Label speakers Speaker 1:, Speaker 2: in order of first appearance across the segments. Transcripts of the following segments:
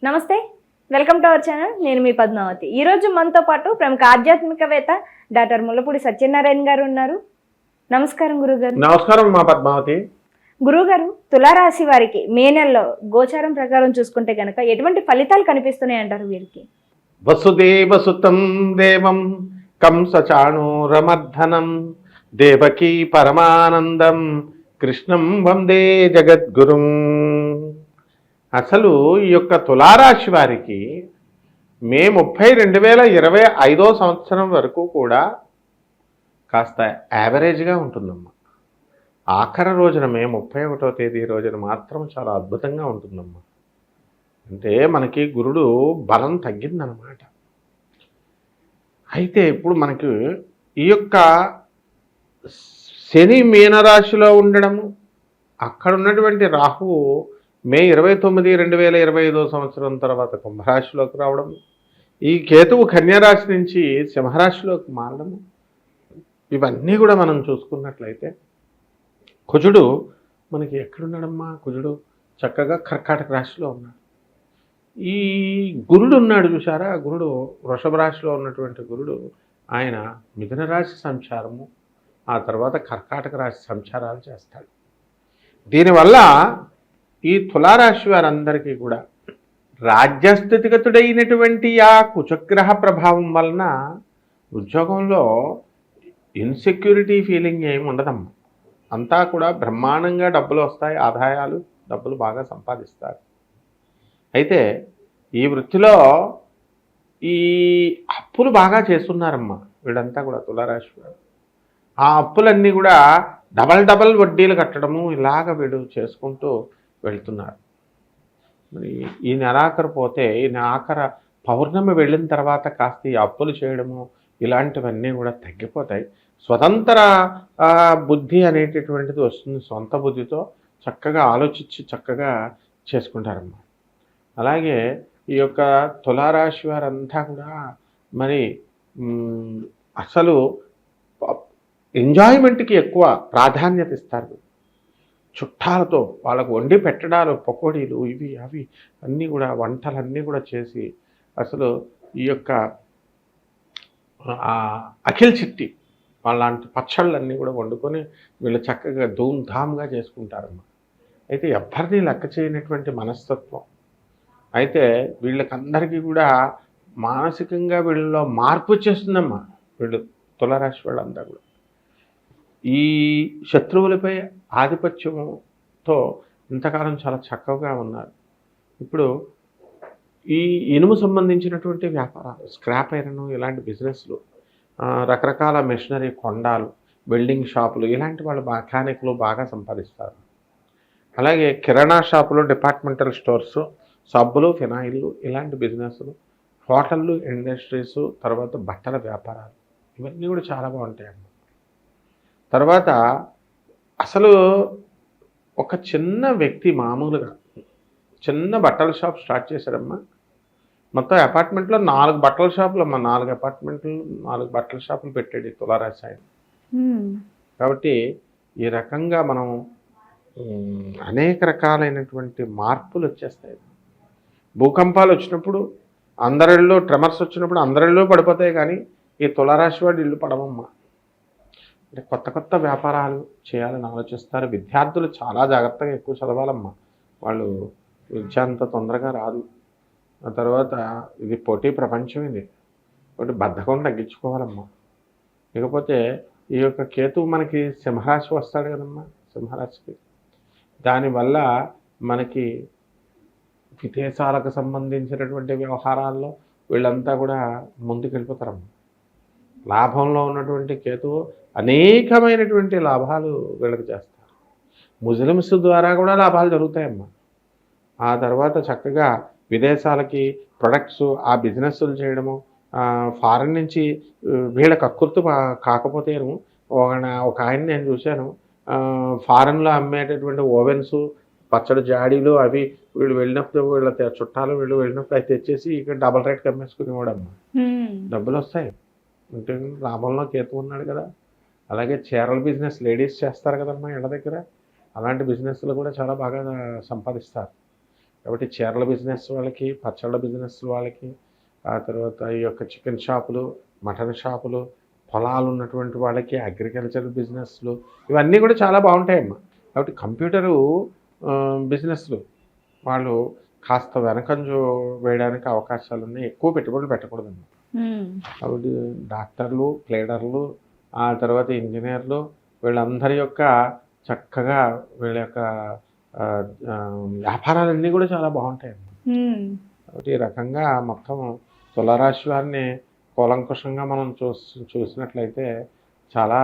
Speaker 1: నమస్తే, welcome to our channel. నేను మీ పద్మావతి. ఈరోజు మనతో పాటు ప్రముఖ ఆధ్యాత్మికవేత్త డాక్టర్ ముల్లపూడి సత్యనారాయణ గారు ఉన్నారు. నమస్కారం గురుగారు.
Speaker 2: నమస్కారం మా పద్మావతి.
Speaker 1: గురుగారు, తులారాశి వారికి మే నెలలో గోచారం ప్రకారం చూసుకుంటే గనక ఎటువంటి ఫలితాలు కనిపిస్తున్నాయి అంటారు వీరికి?
Speaker 2: వసుదేవసుతం దేవం కంసచాణూరమర్ధనం దేవకీ పరమానందం కృష్ణం వందే జగద్గురుం. అసలు ఈ యొక్క తులారాశి వారికి మే 30, 2025 సంవత్సరం వరకు కూడా కాస్త యావరేజ్గా ఉంటుందమ్మా. ఆఖరి రోజున మే 31వ తేదీ రోజున మాత్రం చాలా అద్భుతంగా ఉంటుందమ్మా. అంటే మనకి గురుడు బలం తగ్గిందనమాట. అయితే ఇప్పుడు మనకి ఈ యొక్క శని మీనరాశిలో ఉండడము, అక్కడ ఉన్నటువంటి రాహువు మే 29, 2025 సంవత్సరం తర్వాత కుంభరాశిలోకి రావడం, ఈ కేతువు కన్యారాశి నుంచి సింహరాశిలోకి మారడము, ఇవన్నీ కూడా మనం చూసుకున్నట్లయితే కుజుడు మనకి ఎక్కడున్నాడమ్మా? కుజుడు చక్కగా కర్కాటక రాశిలో ఉన్నాడు. ఈ గురుడు ఉన్నాడు చూసారా, గురుడు వృషభ రాశిలో ఉన్నటువంటి గురుడు ఆయన మిథున రాశి సంచారము, ఆ తర్వాత కర్కాటక రాశి సంచారాలు చేస్తాడు. దీనివల్ల ఈ తులారాశి వారందరికీ కూడా రాజ్యస్థితిగతుడైనటువంటి ఆ కుచగ్రహ ప్రభావం వలన ఉద్యోగంలో ఇన్సెక్యూరిటీ ఫీలింగ్ ఏమి ఉండదమ్మా. అంతా కూడా బ్రహ్మాండంగా డబ్బులు వస్తాయి, ఆదాయాలు, డబ్బులు బాగా సంపాదిస్తారు. అయితే ఈ వృత్తిలో ఈ అప్పులు బాగా చేస్తున్నారమ్మా వీళ్ళంతా కూడా తులారాశి వారు. ఆ అప్పులన్నీ కూడా డబల్ వడ్డీలు కట్టడము ఇలాగ వీడు చేసుకుంటూ వెళ్తున్నారు. మరి ఈ నెలాఖరు పోతే ఈ ఆఖర పౌర్ణమి వెళ్ళిన తర్వాత కాస్త ఈ అప్పులు చేయడము ఇలాంటివన్నీ కూడా తగ్గిపోతాయి. స్వతంత్ర బుద్ధి అనేటటువంటిది వస్తుంది. సొంత బుద్ధితో చక్కగా ఆలోచించి చక్కగా చేసుకుంటారమ్మా. అలాగే ఈ యొక్క తులారాశి వారంతా కూడా మరి అసలు ఎంజాయ్మెంట్కి ఎక్కువ ప్రాధాన్యత ఇస్తారు. చుట్టాలతో వాళ్ళకు వండి పెట్టడాలు, పకోడీలు, ఇవి అవి అన్నీ కూడా వంటలన్నీ కూడా చేసి అసలు ఈ యొక్క అఖిల్ చిట్టి వాళ్ళంటి పచ్చళ్ళన్నీ కూడా వండుకొని వీళ్ళు చక్కగా ధూమ్ధామ్గా చేసుకుంటారమ్మా. అయితే ఎవ్వరిని లెక్క చేయనటువంటి మనస్తత్వం. అయితే వీళ్ళకందరికీ కూడా మానసికంగా వీళ్ళలో మార్పు వచ్చేస్తుందమ్మా. వీళ్ళు తులారాశి వాళ్ళంతా కూడా ఈ శత్రువులపై ఆధిపత్యంతో ఇంతకాలం చాలా చక్కగా ఉన్నారు. ఇప్పుడు ఈ ఇనుము సంబంధించినటువంటి వ్యాపారాలు, స్క్రాప్ ఐరన్ ఇలాంటి బిజినెస్లు, రకరకాల మెషినరీ కొండాలు, వెల్డింగ్ షాపులు, ఇలాంటి వాళ్ళు మెకానిక్లు బాగా సంపాదిస్తారు. అలాగే కిరాణా షాపులు, డిపార్ట్మెంటల్ స్టోర్సు, సబ్బులు, ఫినాయిల్లు, ఇలాంటి బిజినెస్లు, హోటళ్ళు, ఇండస్ట్రీసు, తర్వాత బట్టల వ్యాపారాలు, ఇవన్నీ కూడా చాలా బాగుంటాయమ్మా. తర్వాత అసలు ఒక చిన్న వ్యక్తి మామూలుగా చిన్న బట్టల షాప్ స్టార్ట్ చేశారమ్మా. మొత్తం అపార్ట్మెంట్లో 4 బట్టల షాపులు అమ్మా. 4 అపార్ట్మెంట్లు, 4 బట్టల షాపులు పెట్టాడు ఈ తులారాశి ఆయన. కాబట్టి ఈ రకంగా మనం అనేక రకాలైనటువంటి మార్పులు వచ్చేస్తాయి. భూకంపాలు వచ్చినప్పుడు అందరిలో, ట్రెమర్స్ వచ్చినప్పుడు అందరిలో పడిపోతాయి, కానీ ఈ తులారాశి వాడు ఇల్లు పడవమ్మా. అంటే కొత్త వ్యాపారాలు చేయాలని ఆలోచిస్తారు. విద్యార్థులు చాలా జాగ్రత్తగా ఎక్కువ చదవాలమ్మా. వాళ్ళు విద్య అంత తొందరగా రాదు. ఆ తర్వాత ఇది పోటీ ప్రపంచం, ఇది ఒకటి బద్ధకం తగ్గించుకోవాలమ్మా. ఇకపోతే ఈ యొక్క కేతువు మనకి సింహరాశి వస్తాడు కదమ్మా, సింహరాశికి. దానివల్ల మనకి విదేశాలకు సంబంధించినటువంటి వ్యవహారాల్లో వీళ్ళంతా కూడా ముందుకు వెళ్ళిపోతారమ్మా. లాభంలో ఉన్నటువంటి కేతువు అనేకమైనటువంటి లాభాలు వీళ్ళకి చేస్తారు. ముస్లిమ్స్ ద్వారా కూడా లాభాలు జరుగుతాయమ్మా. ఆ తర్వాత చక్కగా విదేశాలకి ప్రొడక్ట్స్, ఆ బిజినెస్లు చేయడము, ఫారెన్ నుంచి వీళ్ళ కక్కుర్తు కాకపోతేను ఒక ఆయన నేను చూశాను, ఫారెన్లో అమ్మేటటువంటి ఓవెన్స్, పచ్చడి జాడీలు అవి వీళ్ళు వెళ్ళినప్పుడు వీళ్ళ చుట్టాలు వీళ్ళు వెళ్ళినప్పుడు అవి తెచ్చేసి ఇక్కడ డబల్ రేట్కి అమ్మేసుకునేవాడమ్మా. డబ్బులు వస్తాయి అంటే లాభంలో కేతు ఉన్నాడు కదా. అలాగే చీరల బిజినెస్ లేడీస్ చేస్తారు కదమ్మా ఇళ్ళ దగ్గర, అలాంటి బిజినెస్లు కూడా చాలా బాగా సంపాదిస్తారు. కాబట్టి చీరల బిజినెస్ వాళ్ళకి, పచ్చళ్ళ బిజినెస్ వాళ్ళకి, ఆ తర్వాత ఈ యొక్క చికెన్ షాపులు, మటన్ షాపులు, పొలాలు ఉన్నటువంటి వాళ్ళకి, అగ్రికల్చర్ బిజినెస్లు, ఇవన్నీ కూడా చాలా బాగుంటాయమ్మా. కాబట్టి కంప్యూటరు బిజినెస్లు వాళ్ళు కాస్త వెనకంజు వేయడానికి అవకాశాలు ఉన్నాయి. ఎక్కువ పెట్టుబడులు పెట్టకూడదమ్మా. కాబట్టి డాక్టర్లు, ప్లేడర్లు, ఆ తర్వాత ఇంజనీర్లు, వీళ్ళందరి యొక్క చక్కగా వీళ్ళ యొక్క వ్యాపారాలన్నీ కూడా చాలా బాగుంటాయమ్మా. కాబట్టి ఈ రకంగా మొత్తం తులారాశి వారిని కూలంకుషంగా మనం చూసినట్లయితే చాలా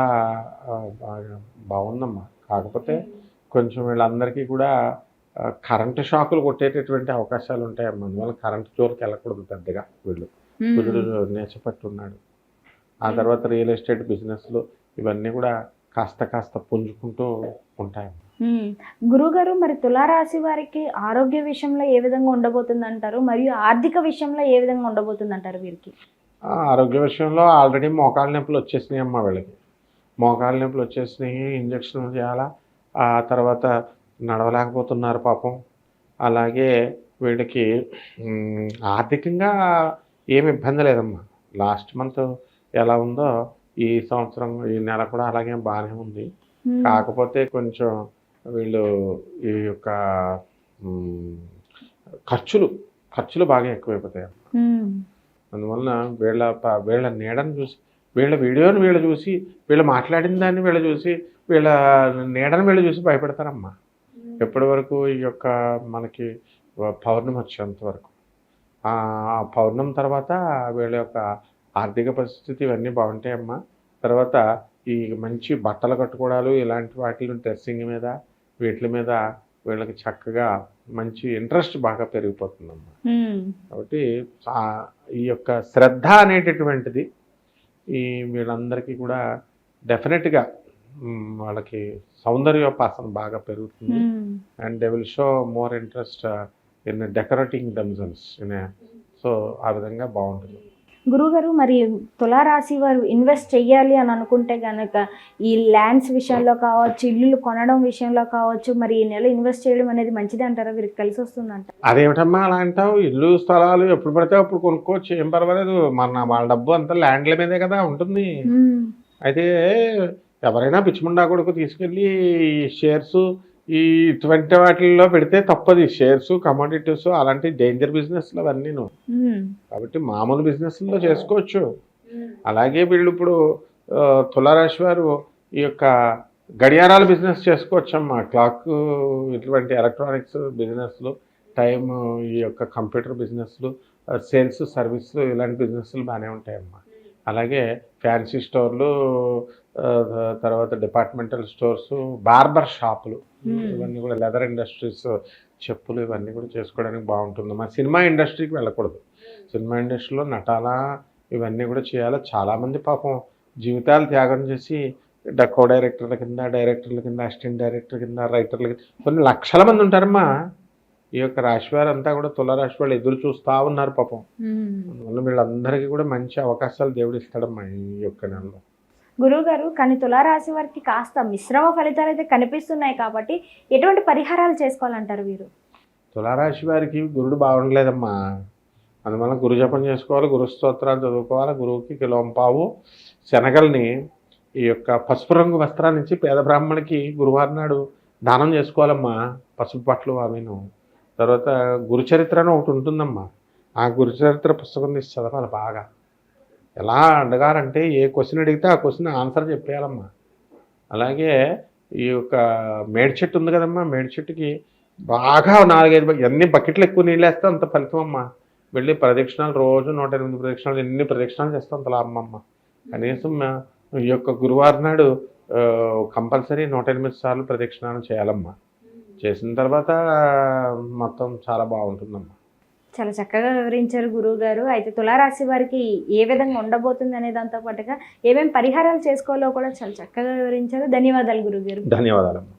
Speaker 2: బాగుందమ్మా. కాకపోతే కొంచెం వీళ్ళందరికీ కూడా కరెంటు షాకులు కొట్టేటటువంటి అవకాశాలు ఉంటాయమ్మా. అందువల్ల కరెంటు జోలికి వెళ్ళకూడదు పెద్దగా. వీళ్ళు కుజుడు నేర్చపట్టున్నాడు. ఆ తర్వాత రియల్ ఎస్టేట్ బిజినెస్లు ఇవన్నీ కూడా కాస్త పుంజుకుంటూ ఉంటాయి.
Speaker 1: గురుగారు, మరి తులారాశి వారికి ఆరోగ్య విషయంలో ఏ విధంగా ఉండబోతుంది అంటారు, మరియు ఆర్థిక విషయంలో ఏ విధంగా ఉండబోతుంది అంటారు వీరికి?
Speaker 2: ఆరోగ్య విషయంలో ఆల్రెడీ మోకాళ్ళ నొప్పులు వచ్చేసినాయి అమ్మా. వీళ్ళకి మోకాళ్ళ నొప్పులు వచ్చేసినాయి, ఇంజక్షన్లు చేయాలా, ఆ తర్వాత నడవలేకపోతున్నారు పాపం. అలాగే వీళ్ళకి ఆర్థికంగా ఏమి ఇబ్బంది లేదమ్మా. లాస్ట్ మంత్ ఎలా ఉందో ఈ సంవత్సరం ఈ నెల కూడా అలాగే బాగానే ఉంది. కాకపోతే కొంచెం వీళ్ళు ఈ యొక్క ఖర్చులు బాగా ఎక్కువైపోతాయి. అందువలన వీళ్ళ నీడను చూసి, వీళ్ళ వీడియోని వీళ్ళు చూసి, వీళ్ళు మాట్లాడిన దాన్ని వీళ్ళు చూసి, వీళ్ళ నీడను వీళ్ళు చూసి భయపడతారమ్మా. ఎప్పటి వరకు ఈ యొక్క మనకి పౌర్ణమి వచ్చేంత వరకు. ఆ పౌర్ణమి తర్వాత వీళ్ళ యొక్క ఆర్థిక పరిస్థితి ఇవన్నీ బాగుంటాయమ్మా. తర్వాత ఈ మంచి బట్టలు కట్టుకోవడాలు, ఇలాంటి వాటి డ్రెస్సింగ్ మీద, వీటి మీద వీళ్ళకి చక్కగా మంచి ఇంట్రెస్ట్ బాగా పెరిగిపోతుందమ్మా. కాబట్టి ఈ యొక్క శ్రద్ధ అనేటటువంటిది ఈ వీళ్ళందరికీ కూడా డెఫినెట్గా వాళ్ళకి సౌందర్యోపాసన బాగా పెరుగుతుంది. And they will show more interest in decorating themselves. So ఆ విధంగా బాగుంటుంది.
Speaker 1: గురుగారు, మరి తులారాశి వారు ఇన్వెస్ట్ చెయ్యాలి అని అనుకుంటే కనుక ఈ ల్యాండ్స్ విషయంలో కావచ్చు, ఇల్లులు కొనడం విషయంలో కావచ్చు, మరి ఈ నెల ఇన్వెస్ట్ చేయడం అనేది మంచిది అంటారా? వీరికి కలిసి వస్తుందంట?
Speaker 2: అదేమిటమ్మా అలా అంటావు? ఇల్లు స్థలాలు ఎప్పుడు పడితే అప్పుడు కొనుక్కోవచ్చు, ఏం పర్వాలేదు. వాళ్ళ డబ్బు అంతా ల్యాండ్ల మీదే కదా ఉంటుంది. అయితే ఎవరైనా పిచ్చిముండా కొడుకు తీసుకెళ్ళి షేర్స్ ఇటువంటి వాటిల్లో పెడితే తప్పది. షేర్స్, కమోడిటీస్ అలాంటి డేంజర్ బిజినెస్లు అవన్నీ. కాబట్టి మామూలు బిజినెస్లో చేసుకోవచ్చు. అలాగే వీళ్ళు ఇప్పుడు తులారాశి వారు ఈ యొక్క గడియారాల బిజినెస్ చేసుకోవచ్చమ్మా. క్లాక్, ఇటువంటి ఎలక్ట్రానిక్స్ బిజినెస్లు, టైమ్, ఈ యొక్క కంప్యూటర్ బిజినెస్లు, సేల్స్ సర్వీస్లు, ఇలాంటి బిజినెస్లు బాగానే ఉంటాయమ్మా. అలాగే ఫ్యాన్సీ స్టోర్లు, తర్వాత డిపార్ట్మెంటల్ స్టోర్స్, బార్బర్ షాపులు, ఇవన్నీ కూడా లెదర్ ఇండస్ట్రీస్, చెప్పులు, ఇవన్నీ కూడా చేసుకోవడానికి బాగుంటుంది. మన సినిమా ఇండస్ట్రీకి వెళ్ళకూడదు. సినిమా ఇండస్ట్రీలో నటాలా ఇవన్నీ కూడా చేయాలి. చాలామంది పాపం జీవితాలు త్యాగం చేసి కో డైరెక్టర్ల కింద, అసిస్టెంట్ డైరెక్టర్ కింద, రైటర్ల కింద కొన్ని లక్షల మంది ఉంటారమ్మా. ఈ యొక్క రాశివారు అంతా కూడా తులారాశి వాళ్ళు ఎదురు చూస్తూ ఉన్నారు పాపం. అందువల్ల వీళ్ళందరికీ కూడా మంచి అవకాశాలు దేవుడు ఇస్తాడమ్మా ఈ యొక్క నెలలో.
Speaker 1: గురువుగారు, కానీ తులారాశి వారికి కాస్త మిశ్రమ ఫలితాలు అయితే కనిపిస్తున్నాయి కాబట్టి ఎటువంటి పరిహారాలు చేసుకోవాలంటారు వీరు?
Speaker 2: తులారాశి వారికి గురుడు బాగుండలేదమ్మా. అందువల్ల గురు జపం చేసుకోవాలి, గురు స్తోత్రాలు చదువుకోవాలి. గురువుకి కిలోంపావు శనగల్ని ఈ యొక్క పసుపు రంగు వస్త్రాన్ని ఇచ్చి పేద బ్రాహ్మణికి గురువారం నాడు దానం చేసుకోవాలమ్మా. పసుపు బట్టలు అవిను. తర్వాత గురుచరిత్ర అని ఒకటి ఉంటుందమ్మా. ఆ గురుచరిత్ర పుస్తకం తీసి చదవాలి బాగా. ఎలా అడగాలంటే ఏ క్వశ్చన్ అడిగితే ఆ క్వశ్చన్ ఆన్సర్ చెప్పేయాలమ్మా. అలాగే ఈ యొక్క మేడి చెట్టు ఉంది కదమ్మా, మేడి చెట్టుకి బాగా 4-5 ఎన్ని బకెట్లు ఎక్కువ నీళ్ళు వేస్తే అంత ఫలితం అమ్మా. వెళ్ళి ప్రదక్షిణాలు రోజు 108 ప్రదక్షిణాలు, ఎన్ని ప్రదక్షిణాలు చేస్తే అంత లాభం అమ్మ. కనీసం ఈ యొక్క గురువారం నాడు కంపల్సరీ 108 సార్లు ప్రదక్షిణాలు చేయాలమ్మా. చేసిన తర్వాత మొత్తం చాలా బాగుంటుందమ్మా.
Speaker 1: చాలా చక్కగా వివరించారు గురువు గారు. అయితే తులారాశి వారికి ఏ విధంగా ఉండబోతుంది అనే దాంతో పాటుగా ఏమేమి పరిహారాలు చేసుకోవాలో కూడా చాలా చక్కగా వివరించారు. ధన్యవాదాలు గురువు గారు.
Speaker 2: ధన్యవాదాలమ్మా.